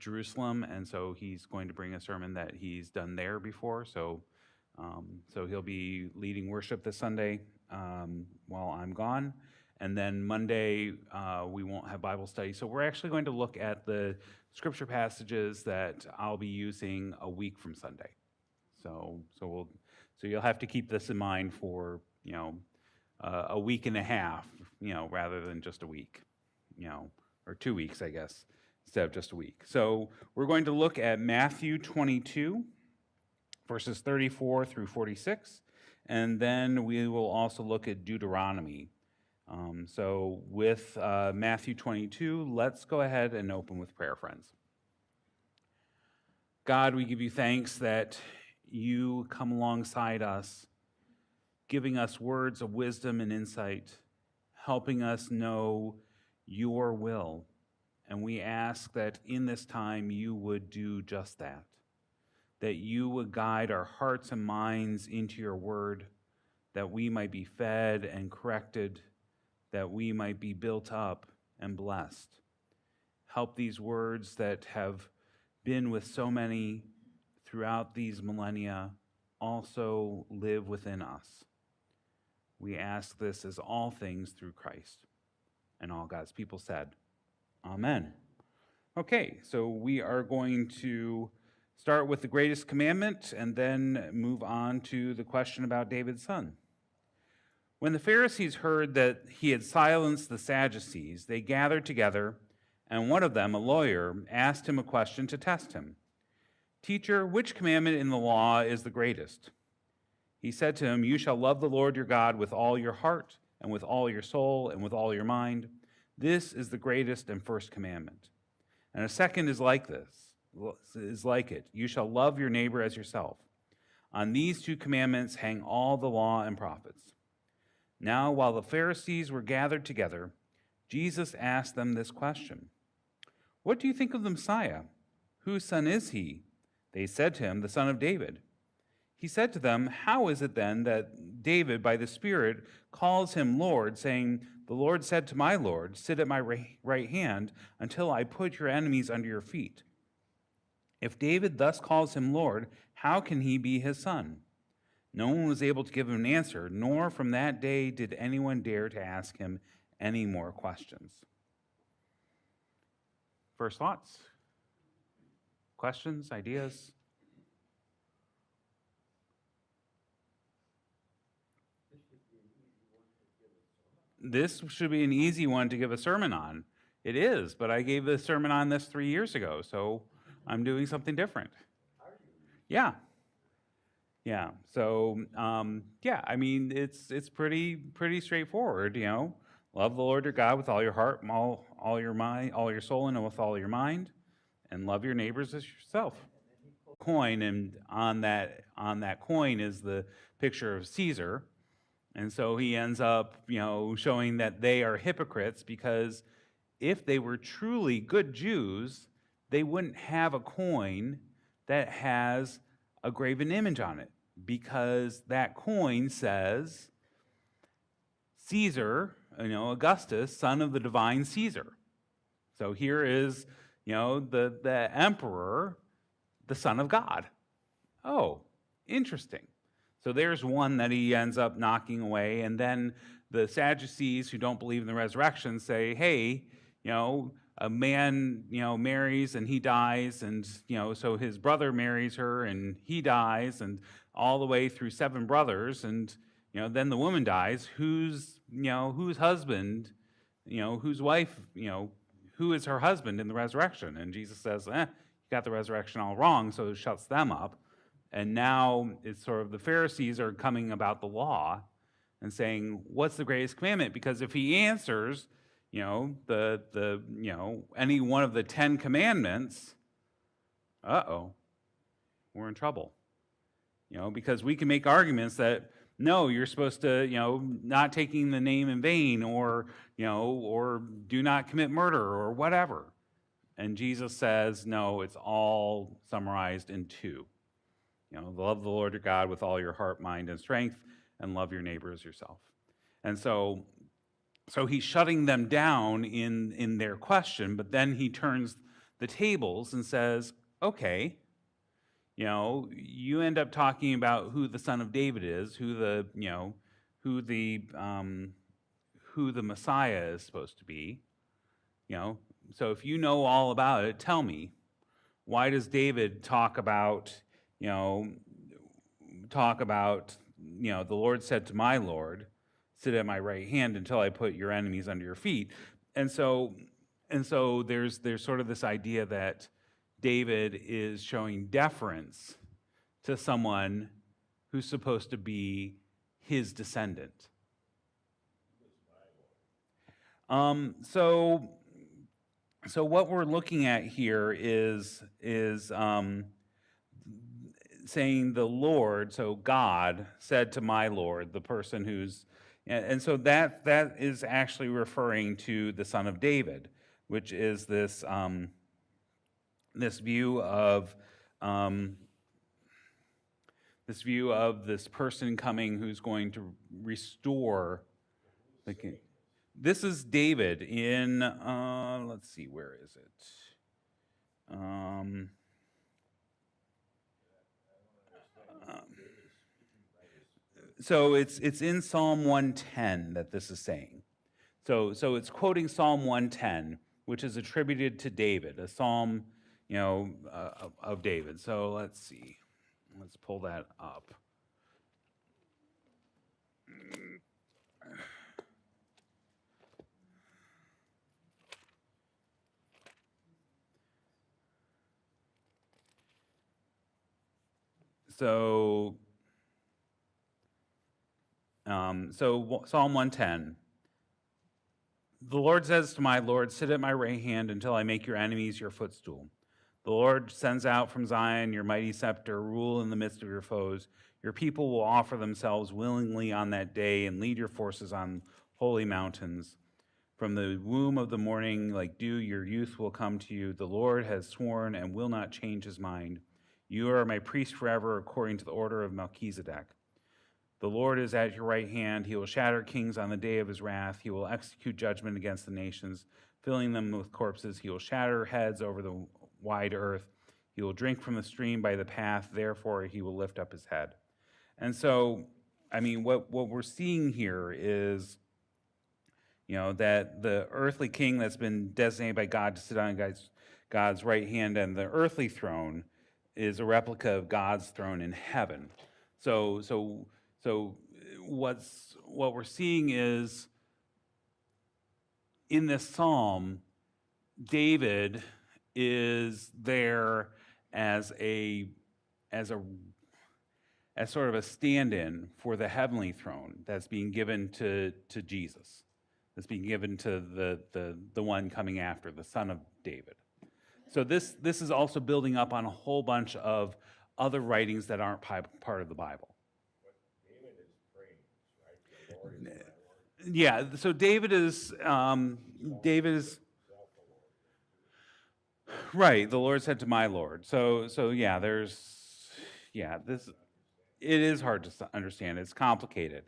Jerusalem, and so he's going to bring a sermon that he's done there before. So he'll be leading worship this Sunday while I'm gone. And then Monday, we won't have Bible study. So we're actually going to look at the scripture passages that I'll be using a week from Sunday. So you'll have to keep this in mind for, a week and a half, rather than just a week, or 2 weeks, I guess, instead of just a week. So we're going to look at Matthew 22, verses 34 through 46, and then we will also look at Deuteronomy. So with Matthew 22, let's go ahead and open with prayer, friends. God, we give you thanks that you come alongside us, giving us words of wisdom and insight, helping us know your will. And we ask that in this time you would do just that you would guide our hearts and minds into your word, that we might be fed and corrected, that we might be built up and blessed. Help these words that have been with so many throughout these millennia also live within us. We ask this as all things through Christ. And all God's people said, Amen. Okay, so we are going to start with the greatest commandment and then move on to the question about David's son. When the Pharisees heard that he had silenced the Sadducees, they gathered together, and one of them, a lawyer, asked him a question to test him. Teacher, which commandment in the law is the greatest? He said to him, you shall love the Lord your God with all your heart and with all your soul and with all your mind. This is the greatest and first commandment. And a second is like it. You shall love your neighbor as yourself. On these two commandments hang all the law and prophets. Now, while the Pharisees were gathered together, Jesus asked them this question. What do you think of the Messiah? Whose son is he? They said to him, the son of David. He said to them, how is it then that David, by the Spirit, calls him Lord, saying, the Lord said to my Lord, sit at my right hand until I put your enemies under your feet. If David thus calls him Lord, how can he be his son? No one was able to give him an answer, nor from that day did anyone dare to ask him any more questions. First thoughts? Questions? Ideas? This should be an easy one to give a sermon on. It is, but I gave a sermon on this 3 years ago, so I'm doing something different. Yeah. So, I mean, it's pretty straightforward, Love the Lord your God with all your heart, all your mind, all your soul, and with all your mind, and love your neighbors as yourself. Coin, and on that coin is the picture of Caesar. And so he ends up, showing that they are hypocrites, because if they were truly good Jews, they wouldn't have a coin that has a graven image on it, because that coin says Caesar, Augustus, son of the divine Caesar. So here is, the emperor, the son of God. Oh, interesting. So there's one that he ends up knocking away, and then the Sadducees, who don't believe in the resurrection, say, hey, a man, marries and he dies, and, so his brother marries her and he dies, and all the way through 7 brothers, and, then the woman dies. Whose husband, whose wife, who is her husband in the resurrection? And Jesus says, you got the resurrection all wrong, so it shuts them up. And now it's sort of the Pharisees are coming about the law and saying, what's the greatest commandment? Because if he answers, any one of the 10 commandments, we're in trouble. Because we can make arguments that, no, you're supposed to, not taking the name in vain, or do not commit murder, or whatever. And Jesus says, no, it's all summarized in 2. Love the Lord your God with all your heart, mind, and strength, and love your neighbor as yourself. And so he's shutting them down in their question, but then he turns the tables and says, okay, you end up talking about who the son of David is, who the Messiah is supposed to be. So if you know all about it, tell me, why does David talk about the Lord said to my Lord, sit at my right hand until I put your enemies under your feet. And so there's sort of this idea that David is showing deference to someone who's supposed to be his descendant. So what we're looking at here is saying the Lord, so God said to my Lord, the person who's, and so that is actually referring to the son of David, which is this this view of this person coming who's going to restore the king. This is David in, let's see, where is it? So it's in Psalm 110 that this is saying. So it's quoting Psalm 110, which is attributed to David, a psalm, of David. So let's see. Let's pull that up. So Psalm 110. The Lord says to my Lord, sit at my right hand until I make your enemies your footstool. The Lord sends out from Zion your mighty scepter, rule in the midst of your foes. Your people will offer themselves willingly on that day and lead your forces on holy mountains. From the womb of the morning, like dew, your youth will come to you. The Lord has sworn and will not change his mind. You are my priest forever, according to the order of Melchizedek. The Lord is at your right hand. He will shatter kings on the day of his wrath. He will execute judgment against the nations, filling them with corpses. He will shatter heads over the wide earth. He will drink from the stream by the path. Therefore, he will lift up his head. And so, what we're seeing here is, that the earthly king that's been designated by God to sit on God's right hand and the earthly throne is a replica of God's throne in heaven. So what we're seeing is, in this psalm, David is there as sort of a stand-in for the heavenly throne that's being given to Jesus, that's being given to the one coming after, the son of David. So this is also building up on a whole bunch of other writings that aren't part of the Bible. David is praised, right? The Lord is my Lord. Yeah, so David is right. The Lord said to my Lord. So yeah, this, it is hard to understand. It's complicated.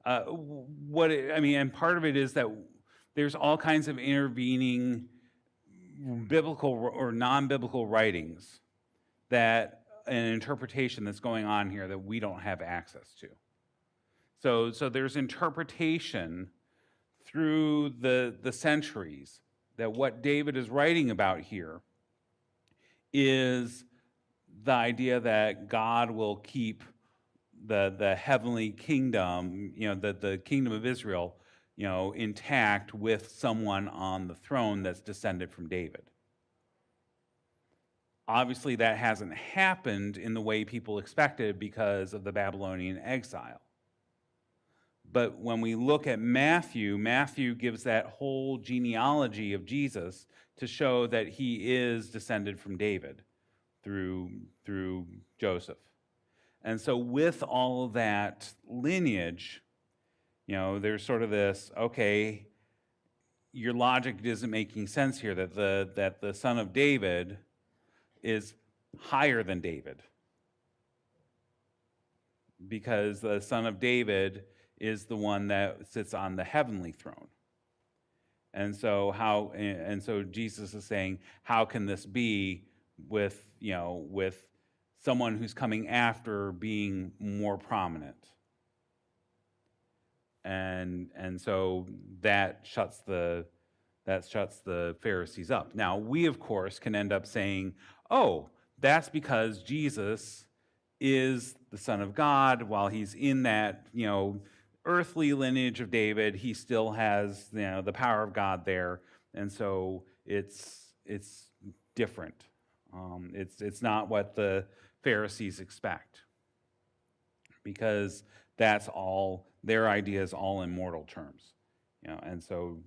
And part of it is that there's all kinds of intervening biblical or non-biblical writings that an interpretation that's going on here that we don't have access to. So there's interpretation through the centuries that what David is writing about here is the idea that God will keep the heavenly kingdom, the kingdom of Israel, intact with someone on the throne that's descended from David. Obviously, that hasn't happened in the way people expected because of the Babylonian exile. But when we look at Matthew gives that whole genealogy of Jesus to show that he is descended from David through Joseph. And so with all of that lineage, there's sort of this, okay, your logic isn't making sense here, that the son of David is higher than David, because the son of David is the one that sits on the heavenly throne. And so Jesus is saying, how can this be with, with someone who's coming after being more prominent? And so that shuts the Pharisees up. Now, we of course can end up saying, oh, that's because Jesus is the Son of God. While he's in that, earthly lineage of David, he still has, the power of God there. And so it's different. It's not what the Pharisees expect, because that's all their ideas, all in mortal terms, and so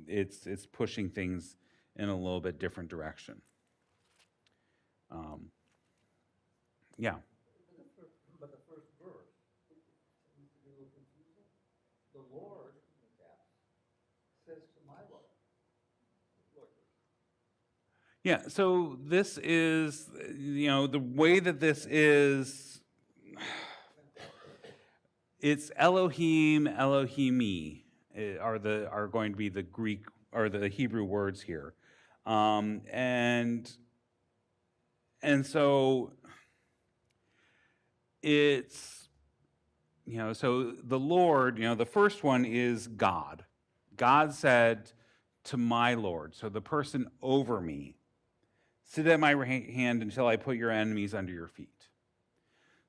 it's pushing things in a little bit different direction. Yeah. But the first verse seems to be a little confusing. The Lord says to my Lord. Yeah, so this is, the way that this is, it's Elohim, Elohimi are going to be the Greek or the Hebrew words here, and so it's, so the Lord, the first one is God. God said to my Lord, so the person over me, sit at my hand until I put your enemies under your feet.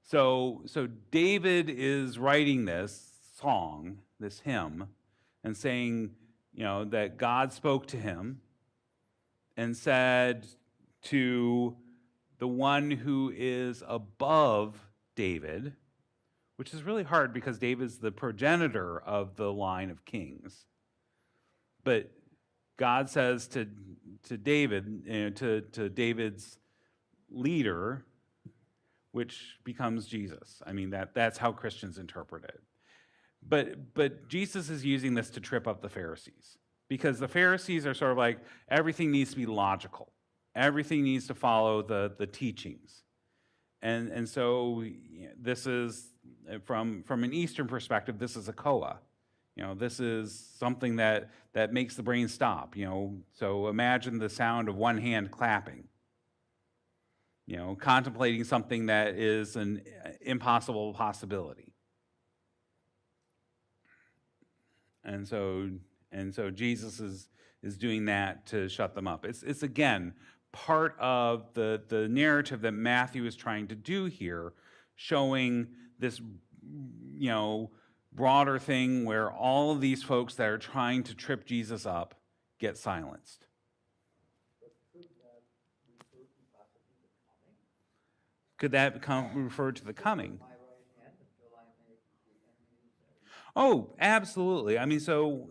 So David is writing this song, this hymn, and saying, that God spoke to him and said to the one who is above David, which is really hard because David's the progenitor of the line of kings. But God says to David, to David's leader, which becomes Jesus. I mean, that's how Christians interpret it. But Jesus is using this to trip up the Pharisees, because the Pharisees are sort of like, everything needs to be logical. Everything needs to follow the teachings. And so this is, from an Eastern perspective, this is a koa. This is something that makes the brain stop. So imagine the sound of one hand clapping. Contemplating something that is an impossible possibility. And so Jesus is doing that to shut them up. It's again part of the narrative that Matthew is trying to do here, showing this, broader thing where all of these folks that are trying to trip Jesus up get silenced. Could that refer to the coming? Oh, absolutely. I mean, so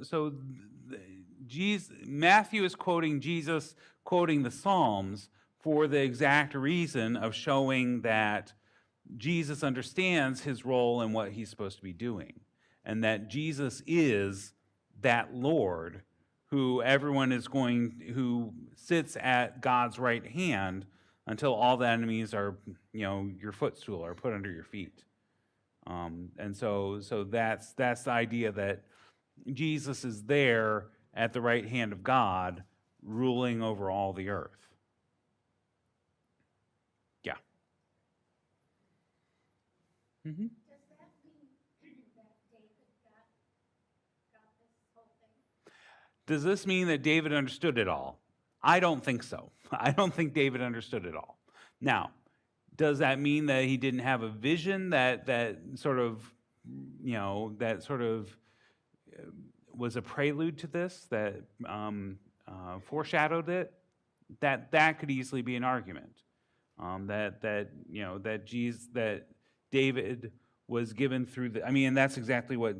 Matthew is quoting Jesus, quoting the Psalms for the exact reason of showing that Jesus understands his role and what he's supposed to be doing, and that Jesus is that Lord who who sits at God's right hand until all the enemies are, your footstool, are put under your feet. And so that's the idea, that Jesus is there at the right hand of God, ruling over all the earth. Yeah. Mm-hmm. Does that mean that David got this whole thing? Does this mean that David understood it all? I don't think so. I don't think David understood it all. Now, does that mean that he didn't have a vision that sort of, was a prelude to this, that foreshadowed it? That could easily be an argument. That David was given through and that's exactly what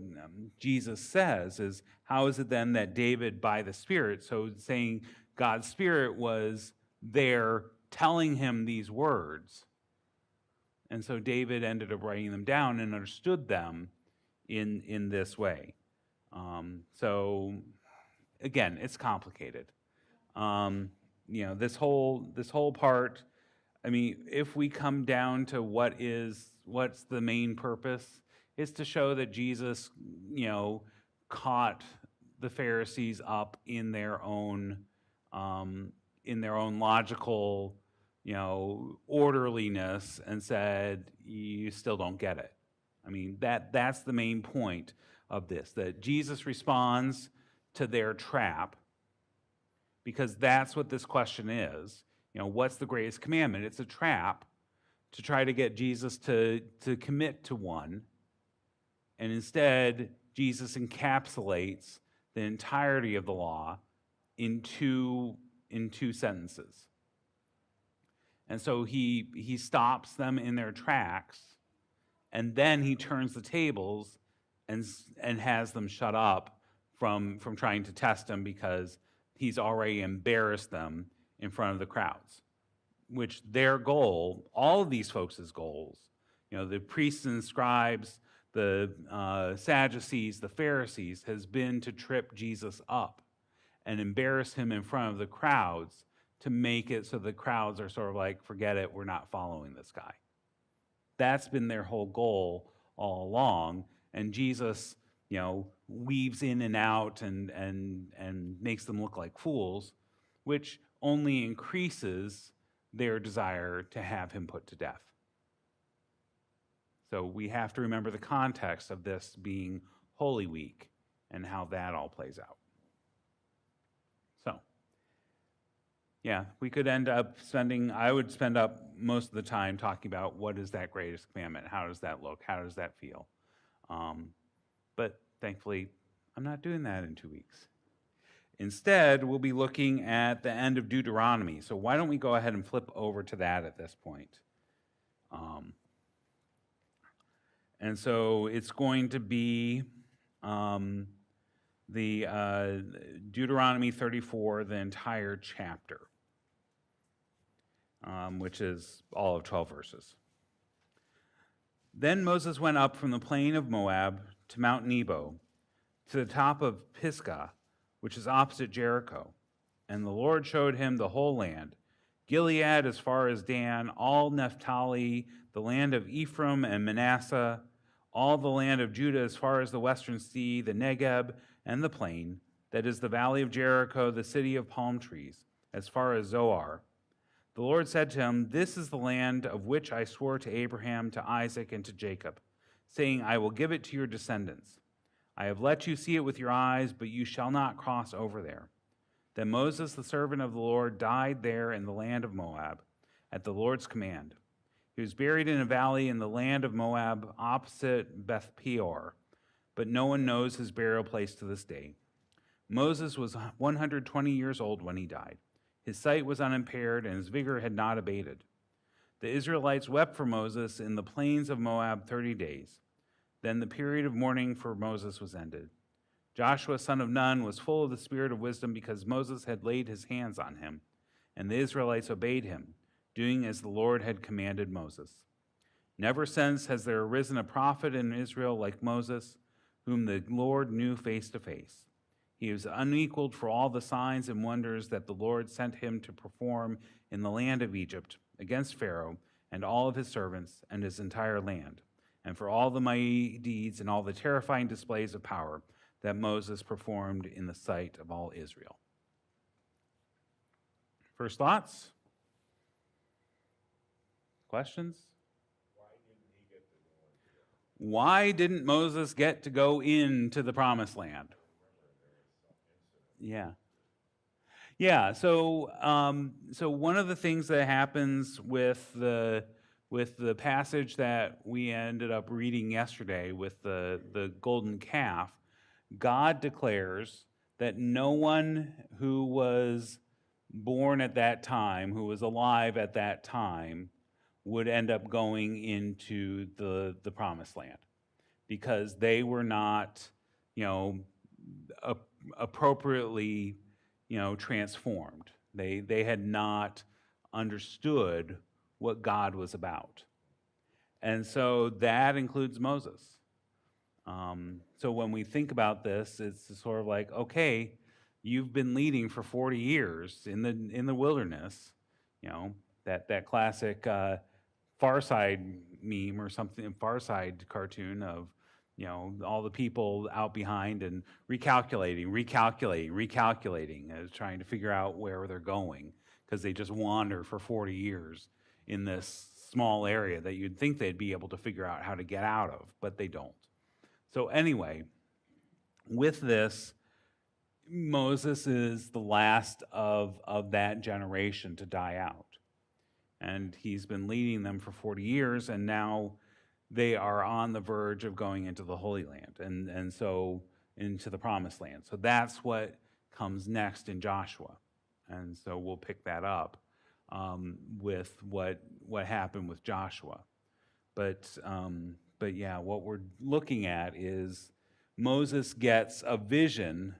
Jesus says, is how is it then that David by the Spirit, so saying God's Spirit was there telling him these words. And so David ended up writing them down and understood them in this way. So again, it's complicated. This whole part, if we come down to what's the main purpose, is to show that Jesus, caught the Pharisees up in their own logical, orderliness and said, "You still don't get it." I mean, that's the main point of this, that Jesus responds to their trap, because that's what this question is. What's the greatest commandment? It's a trap to try to get Jesus to commit to one. And instead, Jesus encapsulates the entirety of the law in two sentences. And so he stops them in their tracks, and then he turns the tables and has them shut up from trying to test him, because he's already embarrassed them in front of the crowds, which their goal, all of these folks' goals, the priests and scribes, the Sadducees, the Pharisees, has been to trip Jesus up and embarrass him in front of the crowds, to make it so the crowds are sort of like, forget it, we're not following this guy. That's been their whole goal all along. And Jesus, weaves in and out and makes them look like fools, which only increases their desire to have him put to death. So we have to remember the context of this being Holy Week and how that all plays out. So, yeah, we could end up I would spend up most of the time talking about what is that greatest commandment? How does that look? How does that feel? But thankfully, I'm not doing that in 2 weeks. Instead, we'll be looking at the end of Deuteronomy. So why don't we go ahead and flip over to that at this point? And so it's going to be the Deuteronomy 34, the entire chapter, which is all of 12 verses. Then Moses went up from the plain of Moab to Mount Nebo, to the top of Pisgah, which is opposite Jericho. And the Lord showed him the whole land, Gilead as far as Dan, all Naphtali, the land of Ephraim and Manasseh, all the land of Judah as far as the western sea, the Negeb and the plain, that is the valley of Jericho, the city of palm trees, as far as Zoar. The Lord said to him, "This is the land of which I swore to Abraham, to Isaac, and to Jacob, saying, I will give it to your descendants. I have let you see it with your eyes, but you shall not cross over there." Then Moses, the servant of the Lord, died there in the land of Moab, at the Lord's command. He was buried in a valley in the land of Moab, opposite Beth Peor, but no one knows his burial place to this day. Moses was 120 years old when he died. His sight was unimpaired, and his vigor had not abated. The Israelites wept for Moses in the plains of Moab 30 days. Then the period of mourning for Moses was ended. Joshua, son of Nun, was full of the spirit of wisdom, because Moses had laid his hands on him, and the Israelites obeyed him, doing as the Lord had commanded Moses. Never since has there arisen a prophet in Israel like Moses, whom the Lord knew face to face. He was unequaled for all the signs and wonders that the Lord sent him to perform in the land of Egypt against Pharaoh and all of his servants and his entire land, and for all the mighty deeds and all the terrifying displays of power that Moses performed in the sight of all Israel. First thoughts? Questions? Why didn't Moses get to go into the promised land? Yeah. So one of the things that happens with the passage that we ended up reading yesterday with the golden calf, God declares that no one who was born at that time, who was alive at that time, would end up going into the promised land, because they were not, appropriately, transformed. They had not understood what God was about. And so that includes Moses. So when we think about this, it's sort of like, okay, you've been leading for 40 years in the wilderness, that classic Far Side meme or something, Far Side cartoon of, all the people out behind and recalculating, trying to figure out where they're going because they just wander for 40 years in this small area that you'd think they'd be able to figure out how to get out of, but they don't. So anyway, with this, Moses is the last of that generation to die out. And he's been leading them for 40 years, and now they are on the verge of going into the Holy Land, and so into the Promised Land. So that's what comes next in Joshua. And so we'll pick that up with what happened with Joshua. But yeah, what we're looking at is Moses gets a vision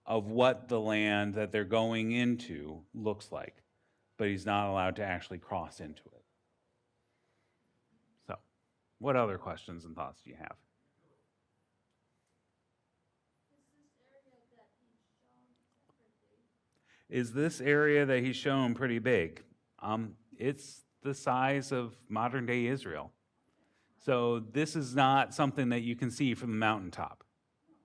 of what the land that they're going into looks like, but he's not allowed to actually cross into it. So, what other questions and thoughts do you have? Is this area that he's shown pretty big? It's the size of modern day Israel. So this is not something that you can see from the mountaintop.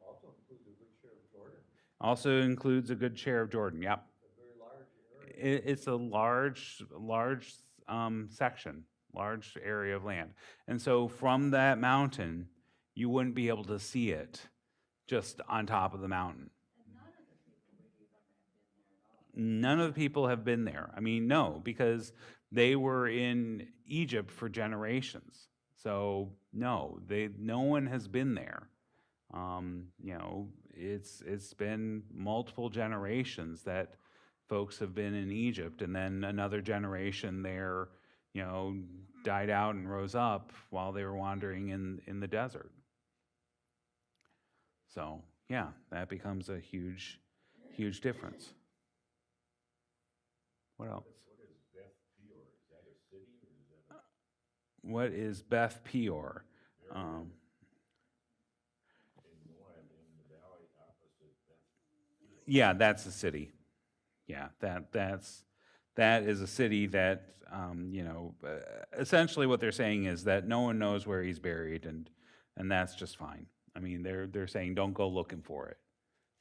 Also includes a good share of Jordan, Also includes a good share of Jordan, yep. a very large area. It's a large section, large area of land. And so from that mountain, you wouldn't be able to see it just on top of the mountain. None of the people have been there. I mean, no, because they were in Egypt for generations. So no one has been there. It's been multiple generations that folks have been in Egypt, and then another generation there, died out and rose up while they were wandering in the desert. So yeah, that becomes a huge difference. What else? What is Beth Peor? Is that a city or is that a? What is Beth Peor? In Moab, in the valley opposite Beth. Yeah, that's a city. Yeah, that is a city that essentially what they're saying is that no one knows where he's buried, and that's just fine. I mean, they're saying don't go looking for it,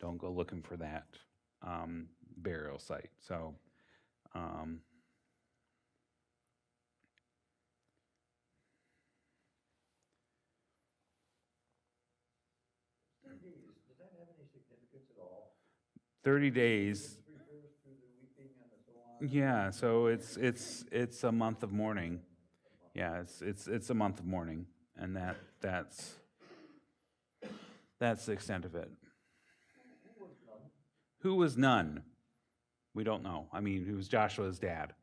don't go looking for that burial site. So. Does that have any significance at all? 30 days. Refers to the weeping and the so on? Yeah, so it's a month of mourning. Yeah, it's a month of mourning, and that's the extent of it. Who was none? Who was Nun? We don't know. I mean, who was Joshua's dad?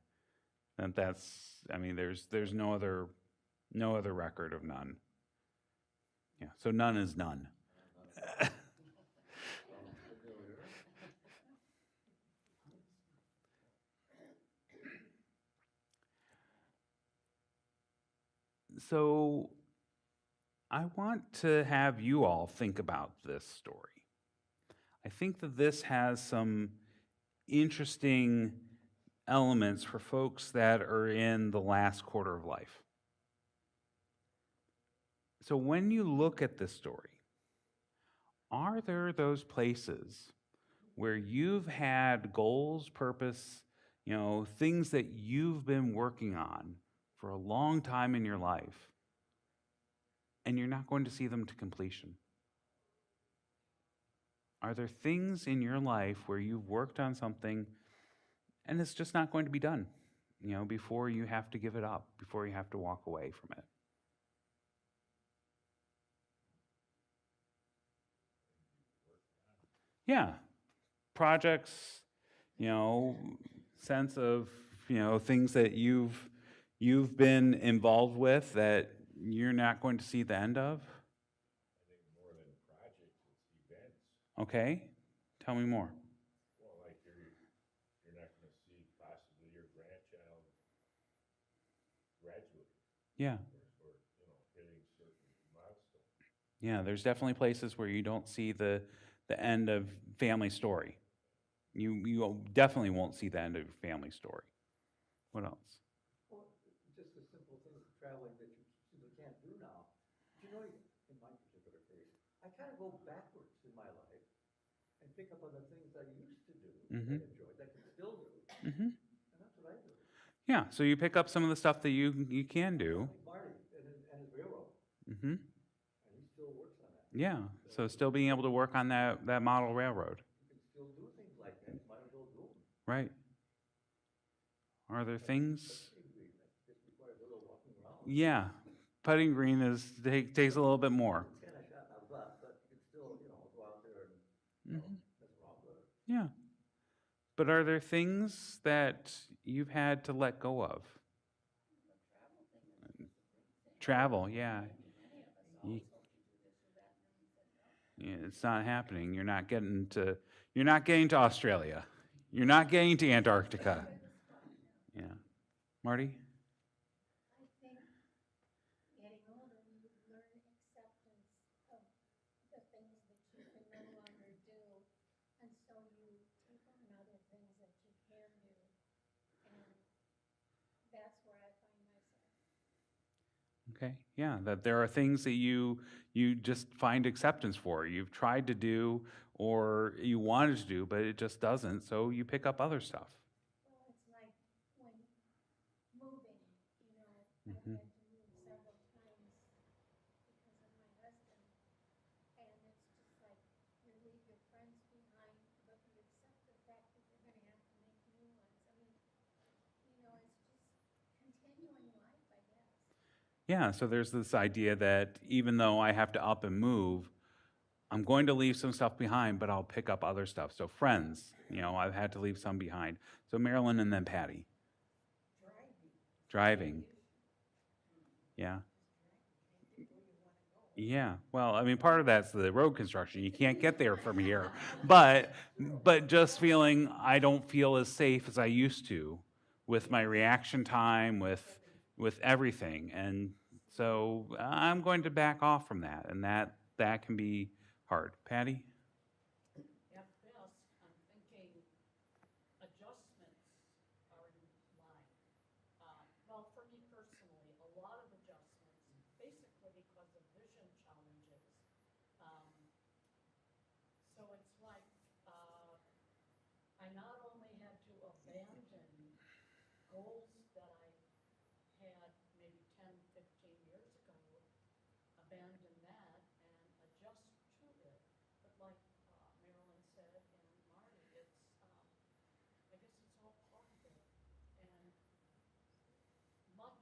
And there's no other record of Nun. Yeah, so Nun is none. So I want to have you all think about this story. I think that this has some interesting elements for folks that are in the last quarter of life. So when you look at this story, are there those places where you've had goals, purpose, things that you've been working on for a long time in your life, and you're not going to see them to completion? Are there things in your life where you've worked on something and it's just not going to be done, before you have to give it up, before you have to walk away from it? Yeah, projects, sense of, things that you've been involved with that you're not going to see the end of. I think more than projects, it's events. Okay, tell me more. Well, like you're not gonna see possibly your grandchild graduate Yeah, or hitting certain milestones. yeah, there's definitely places where you don't see the end of family story. You definitely won't see the end of your family story. What else? Well, just a simple thing, traveling that you simply can't do now. But in my particular I kind of go backwards in my life and pick up on the things I used to do, Mhm. that I enjoyed, that I can still do, Hmm. and that's what I do. Yeah, so you pick up some of the stuff that you can do. Like Marty and his railroad, Hmm. and he still works on that. Yeah, so still being able to work on that model railroad, You can still do things like that, you might as well do them. right? Are there things? Putting green, that just requires a little walking around. Yeah, putting green takes a little bit more. It's kind of shot in the butt, but you can still, go out there and, Mhm. mess around with it. Yeah, but are there things that you've had to let go of? Travel, yeah. You- Yeah, it's not happening. You're not getting to Australia. You're not getting to Antarctica. Yeah. Marty? I think getting older, you learn acceptance of the things that you can no longer do. And so you take on other things that you can do. And that's where I find myself. Okay. Yeah, that there are things that you just find acceptance for. You've tried to do or you wanted to do, but it just doesn't. So you pick up other stuff. Well, it's like when moving, I've Mhm. had to move several times because of my husband. And it's just like you leave your friends behind, but you accept the fact that you're gonna have to make new ones. I mean, it's just continuing life, I guess. Yeah, so there's this idea that even though I have to up and move, I'm going to leave some stuff behind, but I'll pick up other stuff. So friends, I've had to leave some behind. So Marilyn and then Patty. Driving. Yeah. Yeah. Well, I mean, part of that's the road construction. You can't get there from here. But just feeling I don't feel as safe as I used to with my reaction time, with everything. And so I'm going to back off from that. And that can be hard. Patty? At best, I'm thinking adjustments are in line. Well, for me personally, a lot of adjustments, basically because of vision challenges. Um, so it's like I not only had to abandon goals that I had maybe 10, 15 years ago, abandon that and adjust to it. But like Marilyn said and Marty, I guess it's all part of it. And much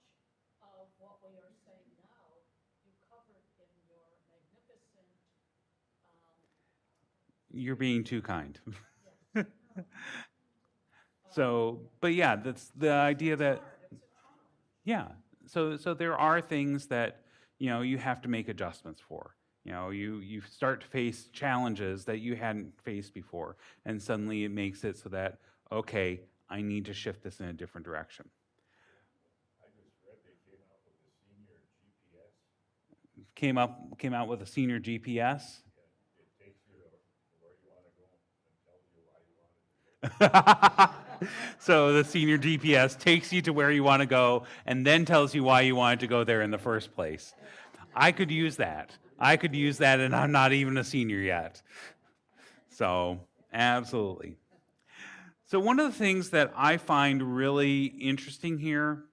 of what we are saying now, you covered in your magnificent, You're being too kind. yes. So, but yeah, that's the idea that, It's a challenge. yeah. So there are things that, you have to make adjustments for. You start to face challenges that you hadn't faced before, and suddenly it makes it so that, okay, I need to shift this in a different direction. I just read they came out with a senior GPS. Came out with a senior GPS. Yeah, it takes you to where you wanna go and tells you why you wanted to go. So the senior GPS takes you to where you want to go and then tells you why you wanted to go there in the first place. I could use that. And I'm not even a senior yet. So, absolutely. So, one of the things that I find really interesting here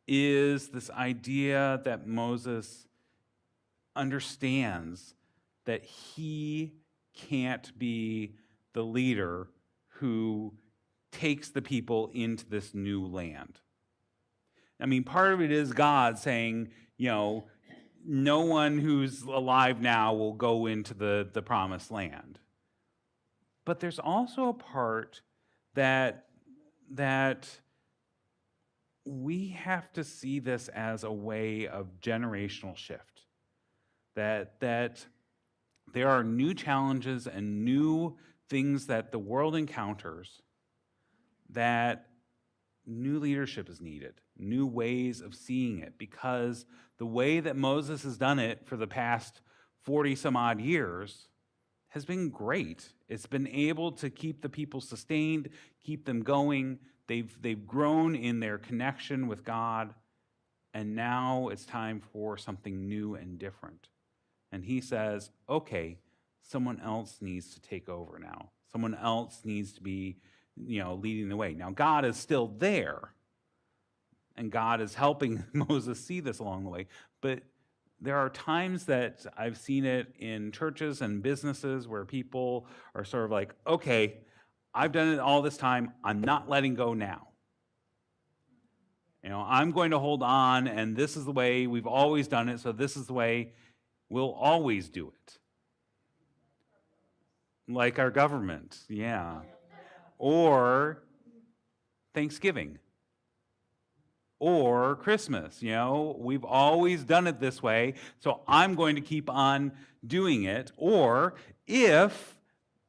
is this idea that Moses understands that he can't be the leader who takes the people into this new land. I mean, part of it is God saying, no one who's alive now will go into the promised land. But there's also a part that we have to see this as a way of generational shift. That there are new challenges and new things that the world encounters, that new leadership is needed, new ways of seeing it, because the way that Moses has done it for the past 40 some odd years has been great. It's been able to keep the people sustained, keep them going. They've grown in their connection with God, and now it's time for something new and different. And he says, okay, someone else needs to take over now. Someone else needs to be, leading the way. Now, God is still there, and God is helping Moses see this along the way. But there are times that I've seen it in churches and businesses where people are sort of like, okay, I've done it all this time. I'm not letting go now. I'm going to hold on, and this is the way we've always done it, so this is the way we'll always do it. Like our government, yeah. Or Thanksgiving. Or Christmas, we've always done it this way, so I'm going to keep on doing it. Or if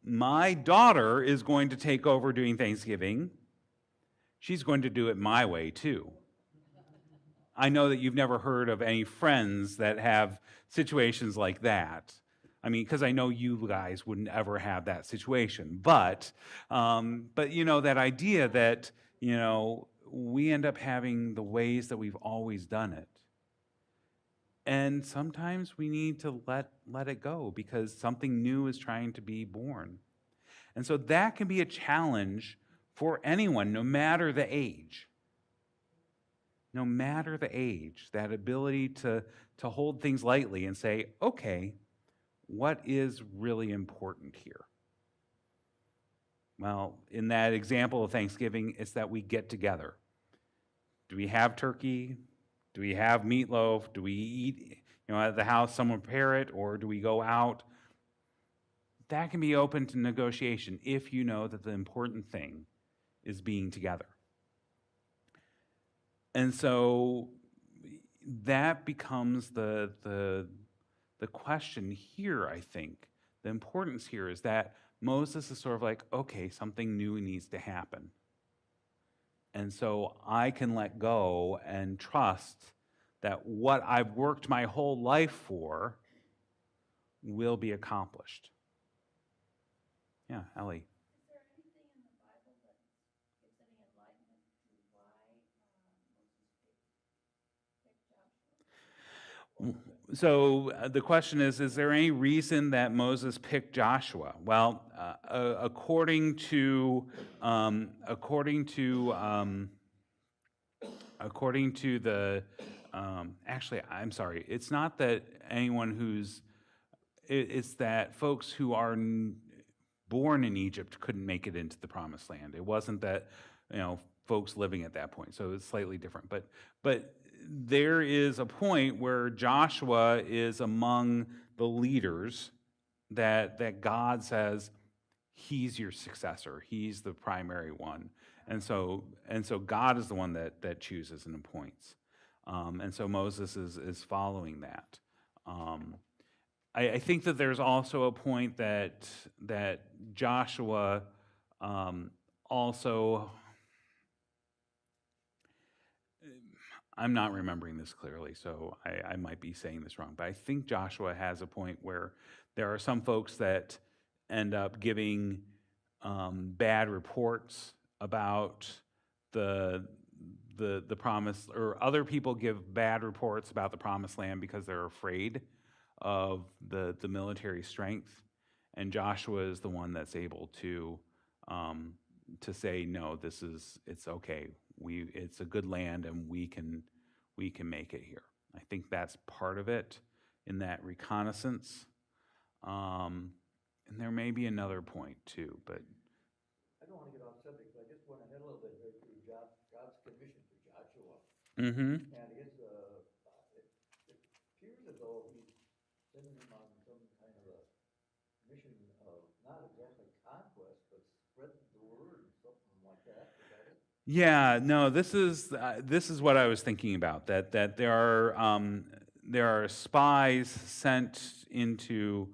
my daughter is going to take over doing Thanksgiving, she's going to do it my way too. I know that you've never heard of any friends that have situations like that. I mean, because I know you guys wouldn't ever have that situation. But that idea that, we end up having the ways that we've always done it. And sometimes we need to let it go because something new is trying to be born. And so that can be a challenge for anyone, no matter the age. No matter the age, that ability to hold things lightly and say, okay, what is really important here? Well, in that example of Thanksgiving, it's that we get together. Do we have turkey? Do we have meatloaf? Do we eat, at the house, someone prepare it, or do we go out? That can be open to negotiation if you know that the important thing is being together. And so that becomes the question here, I think. The importance here is that Moses is sort of like, okay, something new needs to happen. And so I can let go and trust that what I've worked my whole life for will be accomplished. Yeah, Ellie. Is there anything in the Bible that gives any enlightenment to why Moses picked Joshua? So the question is there any reason that Moses picked Joshua? Well, according to the actually, I'm sorry. It's not that anyone it's that folks who are born in Egypt couldn't make it into the Promised Land. It wasn't that folks living at that point. So it's slightly different. But there is a point where Joshua is among the leaders that God says he's your successor. He's the primary one. And so God is the one that chooses and appoints. And so Moses is following that. I think that there's also a point that Joshua also, I'm not remembering this clearly, so I might be saying this wrong, but I think Joshua has a point where there are some folks that end up giving bad reports about the promise, or other people give bad reports about the Promised Land because they're afraid of the military strength, and Joshua is the one that's able to say, no, it's okay. It's a good land, and we can make it here. I think that's part of it in that reconnaissance. And there may be another point too, but I don't want to get off subject, but I just went ahead a little bit here to God's commission to Joshua. mm-hmm. And it appears as though he's sending him on some kind of a mission of not exactly conquest, but spread the word or something like that. Is that it? Yeah, no, this is what I was thinking about, that there are spies sent into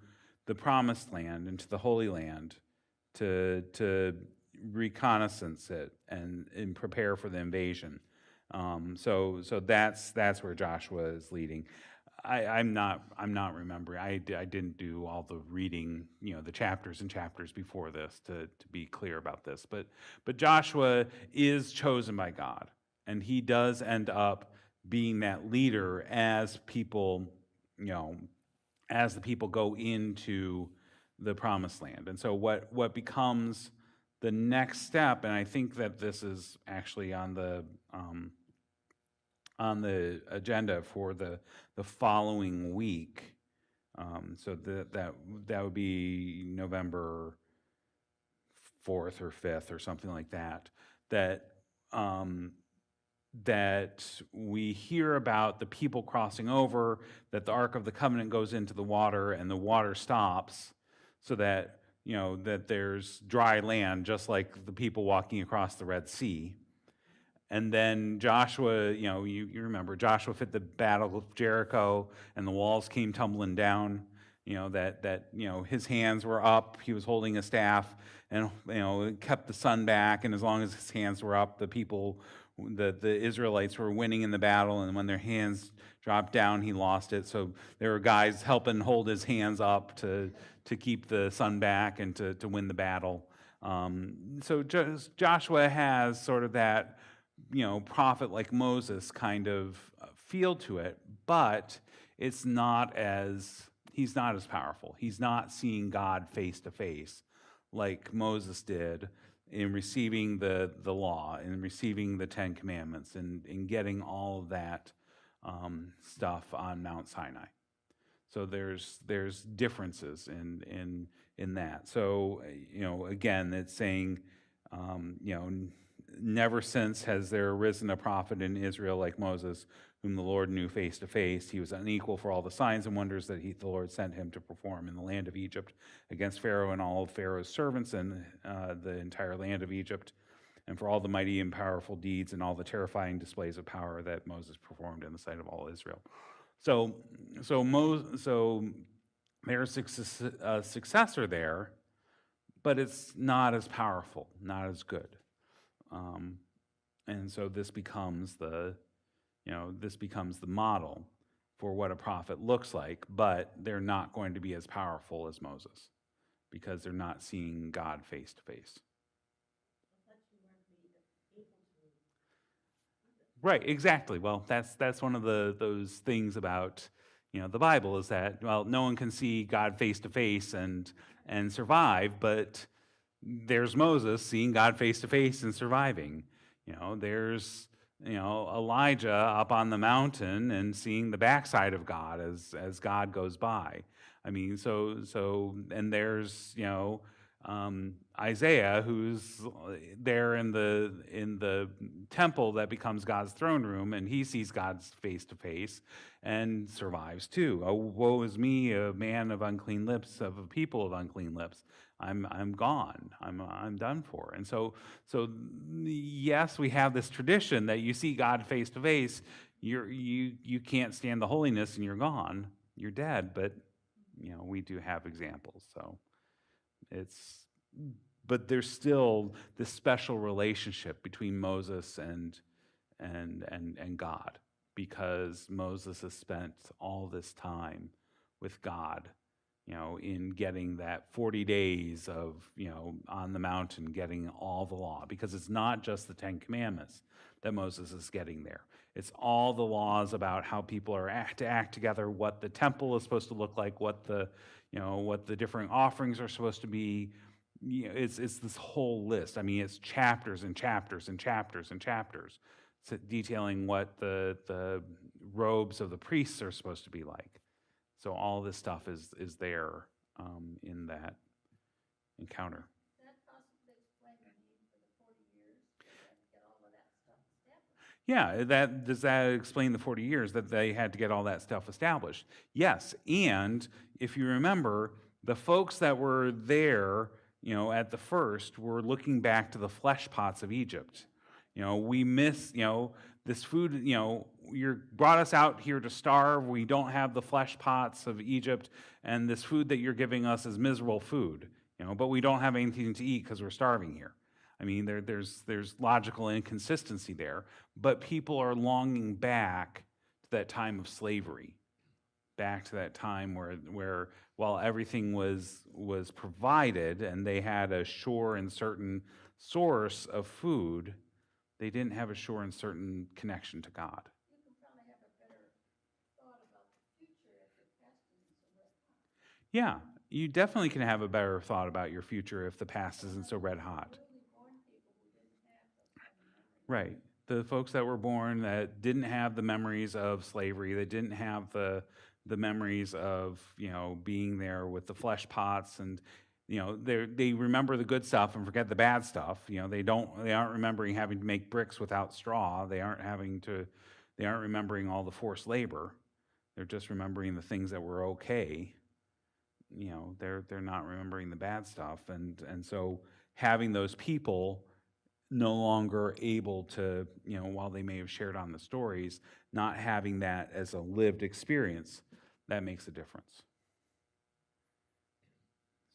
the Promised Land, into the Holy Land, to reconnaissance it and prepare for the invasion. So that's where Joshua is leading. I'm not remembering. I didn't do all the reading, the chapters and chapters before this to be clear about this. But Joshua is chosen by God, and he does end up being that leader as people, as the people go into the promised land. And so what becomes the next step, and I think that this is actually on the agenda for the following week. So that would be November 4th or 5th or something like that. That we hear about the people crossing over, that the Ark of the Covenant goes into the water and the water stops, so that that there's dry land, just like the people walking across the Red Sea. And then Joshua, you remember, Joshua fit the battle of Jericho, and the walls came tumbling down. His hands were up, he was holding a staff, and it kept the sun back. And as long as his hands were up, the Israelites were winning in the battle. And when their hands dropped down, he lost it. So there were guys helping hold his hands up to keep the sun back and to win the battle. So Joshua has sort of that prophet like Moses kind of feel to it, but he's not as powerful. He's not seeing God face to face like Moses did in receiving the law and receiving the Ten Commandments and in getting all of that stuff on Mount Sinai. So there's differences in that. So again, it's saying never since has there arisen a prophet in Israel like Moses, whom the Lord knew face to face. He was unequal for all the signs and wonders that the Lord sent him to perform in the land of Egypt against Pharaoh and all of Pharaoh's servants and the entire land of Egypt, and for all the mighty and powerful deeds and all the terrifying displays of power that Moses performed in the sight of all Israel. So there's a successor there, but it's not as powerful, not as good. And so this becomes the model for what a prophet looks like, but they're not going to be as powerful as Moses because they're not seeing God face to face. Right, exactly. Well, that's one of those things about the Bible is that no one can see God face to face and survive, but there's Moses seeing God face to face and surviving. There's Elijah up on the mountain and seeing the backside of God as God goes by. I mean, and there's Isaiah, who's there in the temple that becomes God's throne room, and he sees God's face to face and survives too. Oh, woe is me, a man of unclean lips, of a people of unclean lips. I'm gone. I'm done for. And so yes, we have this tradition that you see God face to face. You can't stand the holiness, and you're gone. You're dead. But we do have examples. So but there's still this special relationship between Moses and God, because Moses has spent all this time with God, in getting that 40 days of, on the mountain, getting all the law, because it's not just the Ten Commandments that Moses is getting there. It's all the laws about how people are to act together, what the temple is supposed to look like, what the different offerings are supposed to be. It's this whole list. I mean, it's chapters and chapters and chapters and chapters detailing what the robes of the priests are supposed to be like. So all this stuff is there in that encounter. Does that possibly explain the need for the 40 years to get all of that stuff established? Yeah, does that explain the 40 years that they had to get all that stuff established? Yes, and if you remember, the folks that were there, at the first, were looking back to the flesh pots of Egypt. We miss, this food, you brought us out here to starve. We don't have the flesh pots of Egypt, and this food that you're giving us is miserable food, but we don't have anything to eat because we're starving here. I mean, there's logical inconsistency there, but people are longing back to that time of slavery, back to that time where while everything was provided and they had a sure and certain source of food, they didn't have a sure and certain connection to God. You can probably have a better thought about the future if your past isn't so Yeah, you definitely can have a better thought about your future if the past isn't so red hot. Right. The folks that were born that didn't have the memories of slavery, that didn't have the memories of, being there with the flesh pots and they remember the good stuff and forget the bad stuff. They aren't remembering having to make bricks without straw. They aren't remembering all the forced labor. They're just remembering the things that were okay. They're not remembering the bad stuff. And so having those people no longer able to, while they may have shared on the stories, not having that as a lived experience, that makes a difference.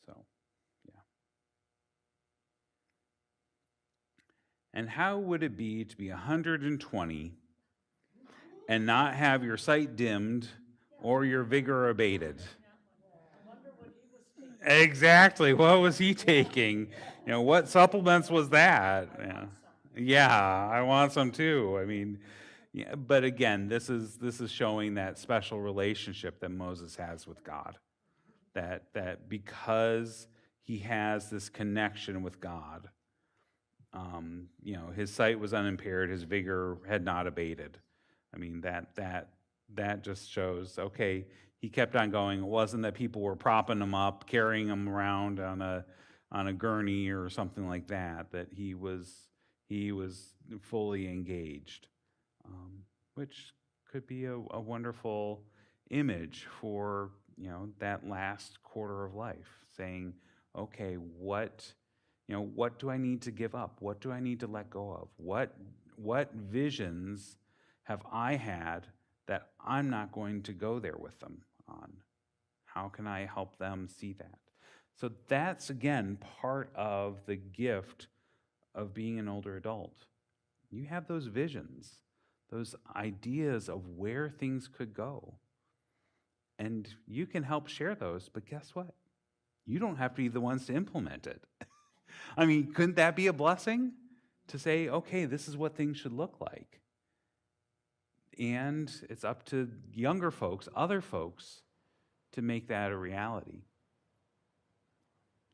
So, yeah. And how would it be to be 120 and not have your sight dimmed or your vigor abated? I wonder what he was taking. Exactly. What was he taking? What supplements was that? I Yeah. want some. Yeah, I want some too. I mean, yeah, but again, this is showing that special relationship that Moses has with God. That because he has this connection with God, his sight was unimpaired, his vigor had not abated. I mean, that just shows, okay, he kept on going. It wasn't that people were propping him up, carrying him around on a gurney or something like that, that he was fully engaged, which could be a wonderful image for that last quarter of life, saying, okay, what do I need to give up? What do I need to let go of? What visions have I had that I'm not going to go there with them on? How can I help them see that? So that's, again, part of the gift of being an older adult. You have those visions, those ideas of where things could go. And you can help share those, but guess what? You don't have to be the ones to implement it. I mean, couldn't that be a blessing? To say, okay, this is what things should look like. And it's up to younger folks, other folks, to make that a reality.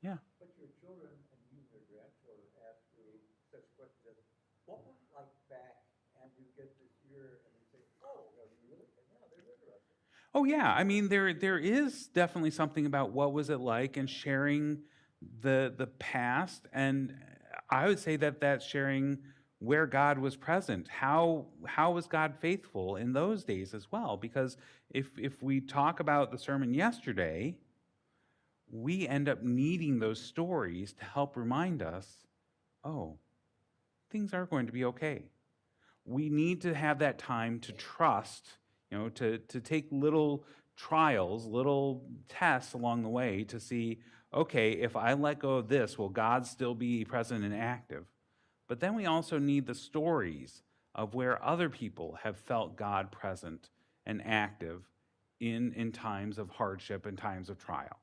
Yeah. But your children and even your grandchildren ask you such questions as, what was it like back? And you get this year and you say, oh, are you really? And yeah, they're interested. Oh yeah, I mean there is definitely something about what was it like and sharing the past, and I would say that that's sharing where God was present. How was God faithful in those days as well? Because if we talk about the sermon yesterday, we end up needing those stories to help remind us, oh, things are going to be okay. We need to have that time to trust, to take little trials, little tests along the way to see, okay, if I let go of this, will God still be present and active? But then we also need the stories of where other people have felt God present and active in times of hardship and times of trial.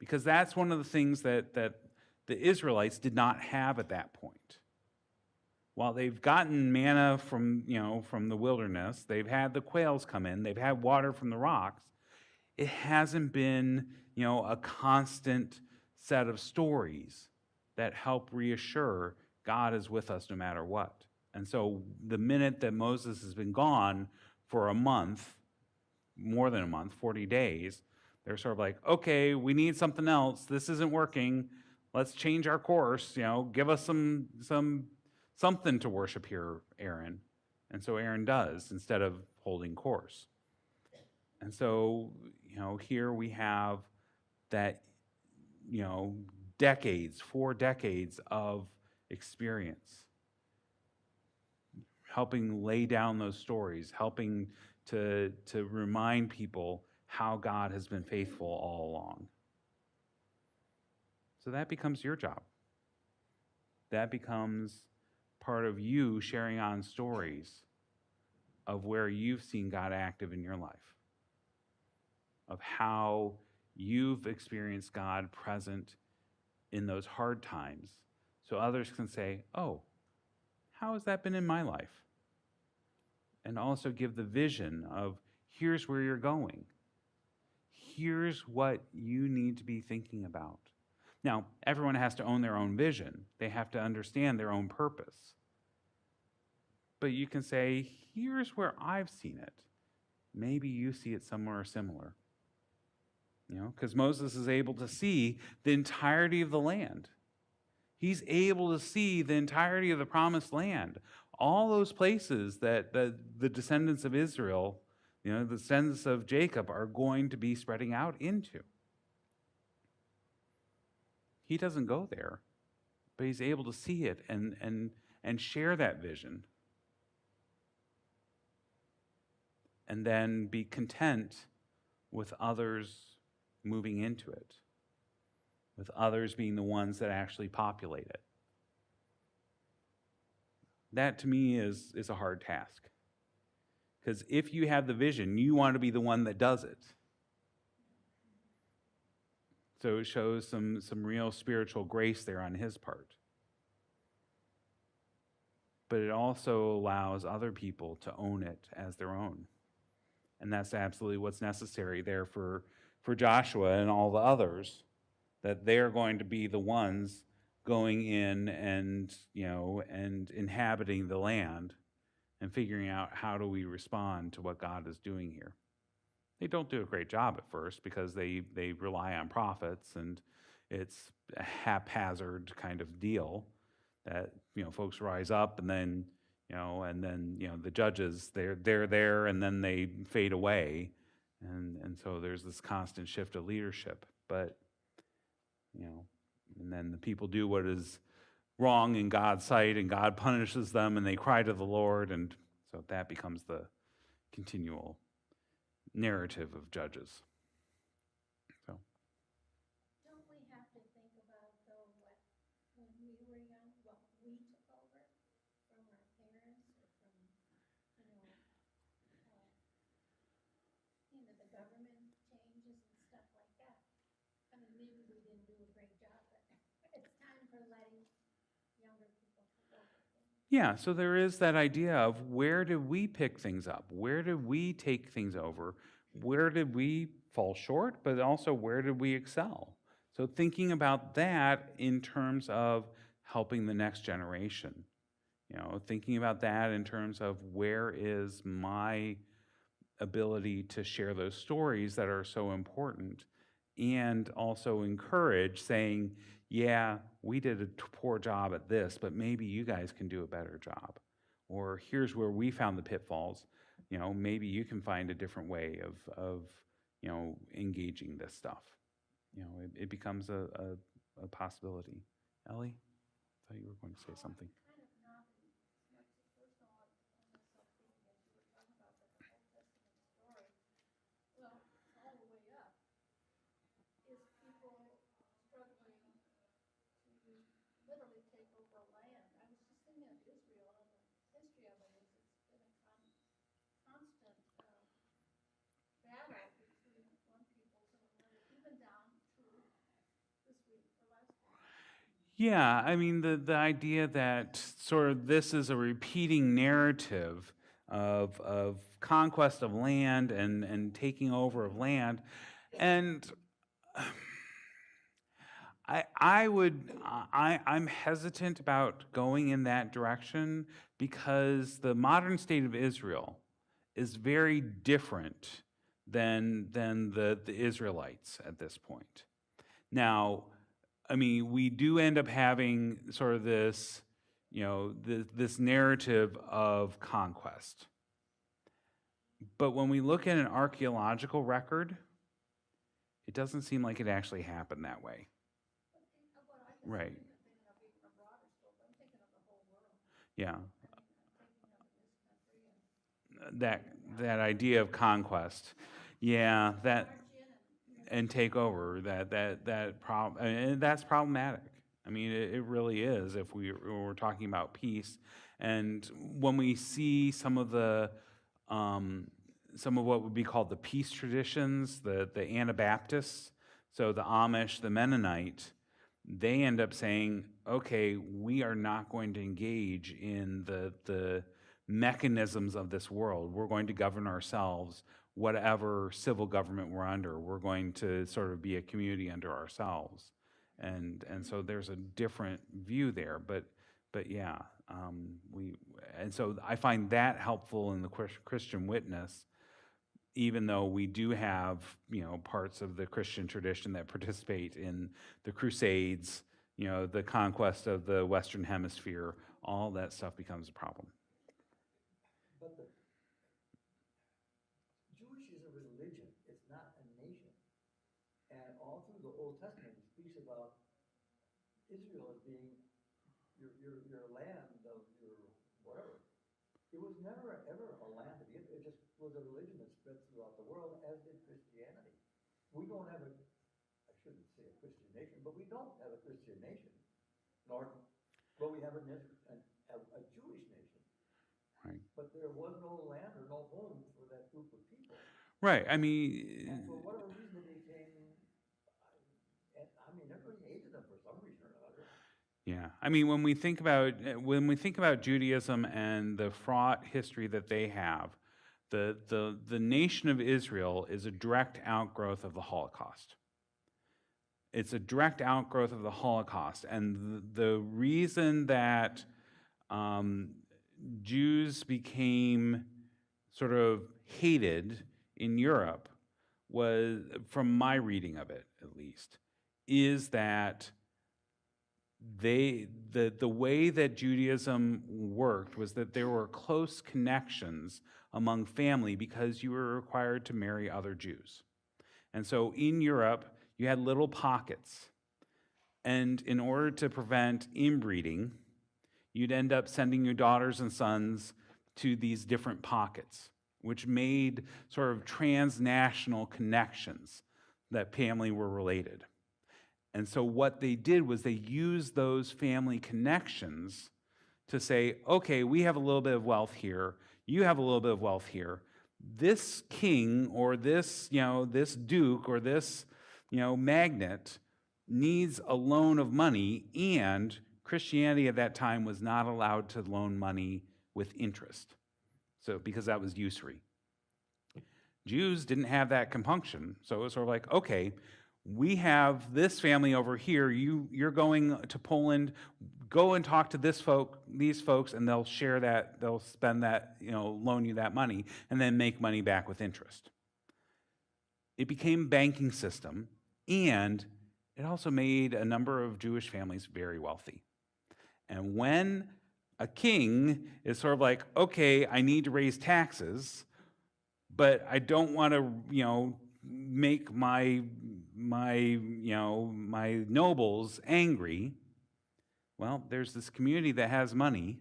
Because that's one of the things that the Israelites did not have at that point. While they've gotten manna from the wilderness, they've had the quails come in, they've had water from the rocks, it hasn't been, a constant set of stories that help reassure God is with us no matter what. And so the minute that Moses has been gone for a month, more than a month, 40 days, they're sort of like, okay, we need something else. This isn't working. Let's change our course. Give us something to worship here, Aaron. And so Aaron does, instead of holding course. And so, here we have that, decades, 4 decades of experience, helping lay down those stories, helping to remind people how God has been faithful all along. So that becomes your job. That becomes part of you sharing on stories of where you've seen God active in your life, of how you've experienced God present in those hard times, so others can say, oh, how has that been in my life? And also give the vision of, here's where you're going. here's what you need to be thinking about. Now, everyone has to own their own vision. They have to understand their own purpose. But you can say, here's where I've seen it. Maybe you see it somewhere similar. You know, because Moses is able to see the entirety of the land. He's able to see the entirety of the promised land. All those places that the descendants of Israel, you know, the descendants of Jacob are going to be spreading out into. He doesn't go there, but he's able to see it and share that vision. And then be content with others moving into it, with others being the ones that actually populate it. That to me is a hard task. Because if you have the vision, you want to be the one that does it. So it shows some real spiritual grace there on his part. But it also allows other people to own it as their own. And that's absolutely what's necessary there for Joshua and all the others, that they're going to be the ones going in and, you know, and inhabiting the land and figuring out how do we respond to what God is doing here. They don't do a great job at first because they rely on prophets, and it's a haphazard kind of deal that, you know, folks rise up and then, the judges, they're there and then they fade away. And so there's this constant shift of leadership. But, you know, and then the people do what is wrong in God's sight, and God punishes them, and they cry to the Lord. And so that becomes the continual narrative of Judges. So. Don't we have to think about, though, what, when we were young, what we took over from our parents or from, the government changes and stuff like that? I mean, maybe we didn't do a great job, but it's time for letting younger people take over things. Yeah, so there is that idea of where do we pick things up? Where do we take things over? Where did we fall short, but also where did we excel? So thinking about that in terms of helping the next generation, you know, thinking about that in terms of where is my ability to share those stories that are so important, and also encourage saying, yeah, we did a poor job at this, but maybe you guys can do a better job. Or here's where we found the pitfalls. You know, maybe you can find a different way of engaging this stuff. You know, it becomes a possibility. Ellie, I thought you were going to say something. Kind of not as much as personal on myself thinking as you were talking about the Old Testament story. Well, all the way up is people struggling to literally take over land. I was just thinking of Israel, and the history of it is it's been a constant battle between one peoples and another, even down to this week or last week. Yeah, I mean, the idea that sort of this is a repeating narrative of conquest of land and taking over of land. And I'm hesitant about going in that direction because the modern state of Israel is very different than the Israelites at this point. Now, I mean, we do end up having sort of this, this narrative of conquest. But when we look at an archaeological record, it doesn't seem like it actually happened that way. Right. Yeah. That idea of conquest. Yeah, that and take over that problem, and that's problematic. I mean, it really is if we're talking about peace. And when we see some of what would be called the peace traditions, the Anabaptists, so the Amish, the Mennonite, they end up saying, okay, we are not going to engage in the mechanisms of this world. We're going to govern ourselves, whatever civil government we're under. We're going to sort of be a community unto ourselves. And so there's a different view there, but yeah, and so I find that helpful in the Christian witness, even though we do have, parts of the Christian tradition that participate in the Crusades, the conquest of the Western Hemisphere, all that stuff becomes a problem. But Jewish is a religion, it's not a nation. And all through the Old Testament, it speaks about Israel as being your land of your whatever. It was never ever a land of it just was a religion that spread throughout the world, as did Christianity. We don't have I shouldn't say a Christian nation, but we don't have a Christian nation, nor will we have a Jewish nation. Right. But there was no land or no home for that group of people. Right. I mean, And for whatever reason, they became, everybody hated them for some reason or another. yeah. I mean, when we think about Judaism and the fraught history that they have, the nation of Israel is a direct outgrowth of the Holocaust. It's a direct outgrowth of the Holocaust, and the reason that Jews became sort of hated in Europe was, from my reading of it at least, is that the way that Judaism worked was that there were close connections among family because you were required to marry other Jews. And so in Europe, you had little pockets. And in order to prevent inbreeding, you'd end up sending your daughters and sons to these different pockets, which made sort of transnational connections that family were related. And so what they did was they used those family connections to say, okay, we have a little bit of wealth here, you have a little bit of wealth here. This king or this, this duke or this, magnate needs a loan of money, and Christianity at that time was not allowed to loan money with interest. So because that was usury. Jews didn't have that compunction. So it was sort of like, okay, we have this family over here. You're going to Poland. Go and talk to these folks, and they'll share that. They'll spend that, loan you that money, and then make money back with interest. It became a banking system, and it also made a number of Jewish families very wealthy. And when a king is sort of like, okay, I need to raise taxes, but I don't want to, make my nobles angry. Well, there's this community that has money,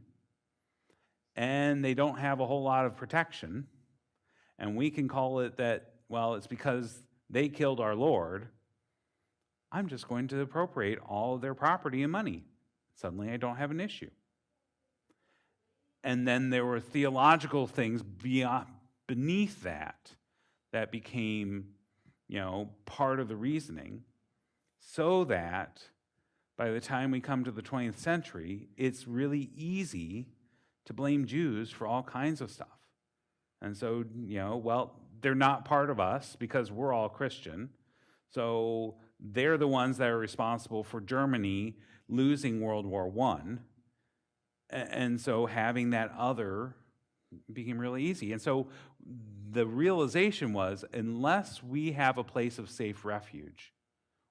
and they don't have a whole lot of protection, and we can call it that, well, it's because they killed our Lord. I'm just going to appropriate all of their property and money. Suddenly I don't have an issue. And then there were theological things beneath that became, part of the reasoning, so that by the time we come to the 20th century, it's really easy to blame Jews for all kinds of stuff. And so, well, they're not part of us because we're all Christian. So they're the ones that are responsible for Germany losing World War I. And so having that other became really easy. And so the realization was, unless we have a place of safe refuge,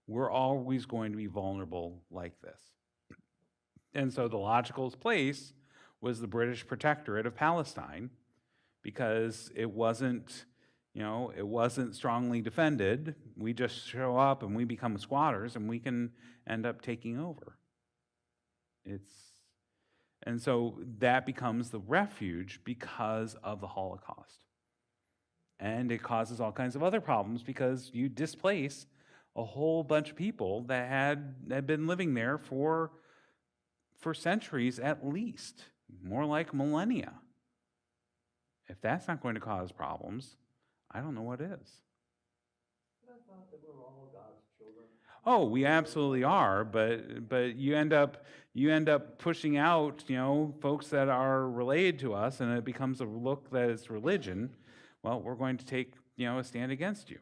we're always going to be vulnerable like this. And so the logical place was the British Protectorate of Palestine, because it wasn't strongly defended. We just show up and we become squatters, and we can end up taking over. And so that becomes the refuge because of the Holocaust. And it causes all kinds of other problems because you displace a whole bunch of people that had been living there for centuries at least, more like millennia. If that's not going to cause problems, I don't know what is. But I thought that we're all God's children. Oh, we absolutely are, but you end up pushing out, folks that are related to us, and it becomes a look that it's religion. Well, we're going to take, a stand against you.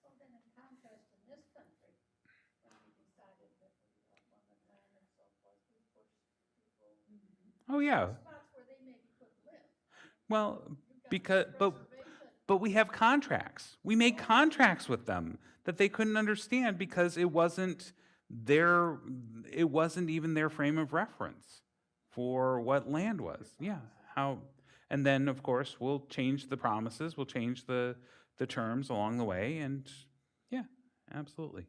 So then in contrast in this country, when we decided that we wanted land and so forth, we pushed people Oh yeah. spots where they maybe couldn't live. Well, You've got because preservation. but we have contracts. We made contracts with them that they couldn't understand because it wasn't even their frame of reference for what land was. Yeah. How and then of course we'll change the promises, we'll change the terms along the way, and yeah, absolutely.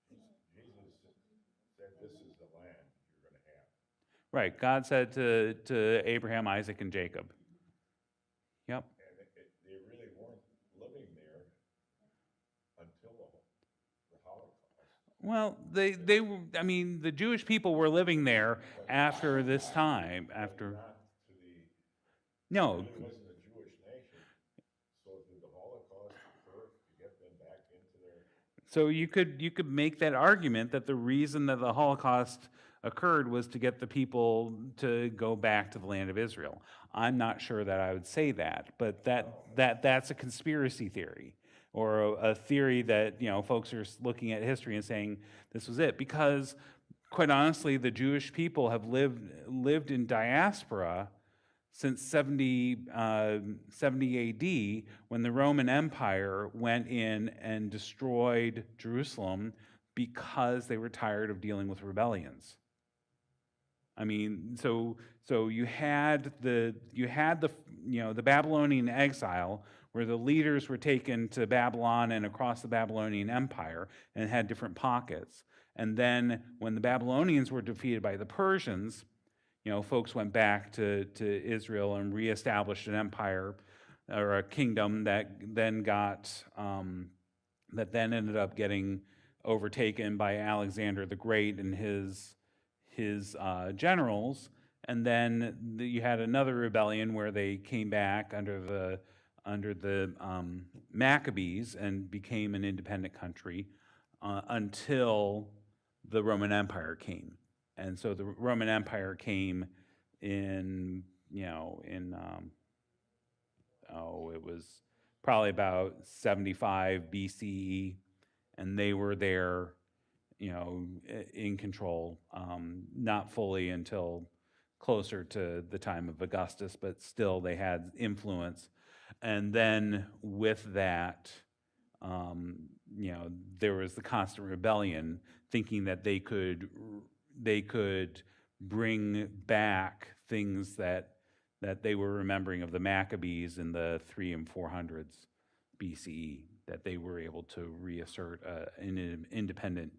You know, Jesus said, this is the land you're gonna have. Right. God said to Abraham, Isaac, and Jacob. Yep. And they really weren't living there until the Holocaust. Well, they were, I mean, the Jewish people were living there after this time, But after, not to the, no, it wasn't a Jewish nation. So did the Holocaust occur to get them back into their, so you could make that argument that the reason that the Holocaust occurred was to get the people to go back to the land of Israel. I'm not sure that I would say that, but that's a conspiracy theory, or a theory that, folks are looking at history and saying this was it, because quite honestly, the Jewish people have lived in diaspora since 70 AD, when the Roman Empire went in and destroyed Jerusalem because they were tired of dealing with rebellions. I mean, so you had the the Babylonian exile, where the leaders were taken to Babylon and across the Babylonian Empire and had different pockets. And then when the Babylonians were defeated by the Persians, folks went back to Israel and reestablished an empire or a kingdom that then ended up getting overtaken by Alexander the Great and his generals. And then you had another rebellion where they came back under the Maccabees and became an independent country until the Roman Empire came. And so the Roman Empire came in, it was probably about 75 BCE, and they were there, in control, not fully until closer to the time of Augustus, but still they had influence. And then with that, there was the constant rebellion, thinking that they could bring back things that they were remembering of the Maccabees in the 300s and 400s BCE, that they were able to reassert an independent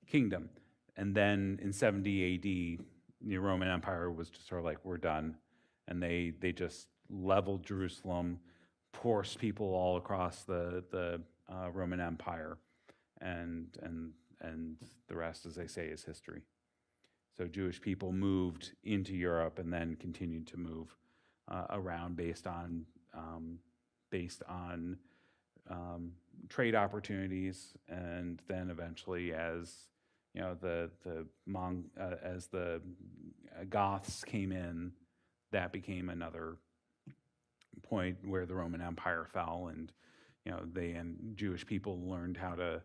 kingdom. And then in 70 AD, the Roman Empire was just sort of like, we're done. And they just leveled Jerusalem, forced people all across the Roman Empire. And the rest, as they say, is history. So Jewish people moved into Europe and then continued to move around based on trade opportunities, and then eventually, as as the Goths came in, that became another point where the Roman Empire fell, and they and Jewish people learned how to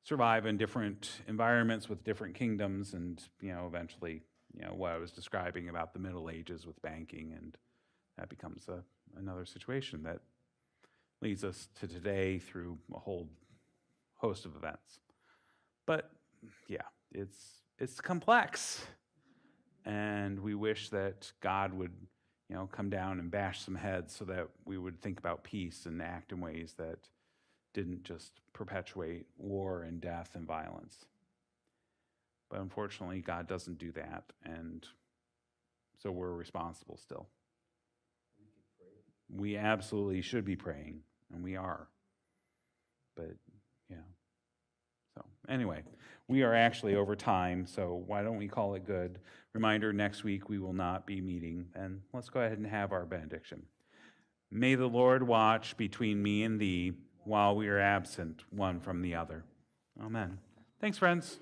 survive in different environments with different kingdoms, and eventually, what I was describing about the Middle Ages with banking, and that becomes another situation that leads us to today through a whole host of events. But yeah, it's complex, and we wish that God would come down and bash some heads so that we would think about peace and act in ways that didn't just perpetuate war and death and violence. But unfortunately, God doesn't do that, and so we're responsible still. We absolutely should be praying, and we are. But, yeah. So, anyway, we are actually over time, so why don't we call it good? Reminder, next week we will not be meeting, and let's go ahead and have our benediction. May the Lord watch between me and thee. while we are absent one from the other. Amen. Thanks, friends.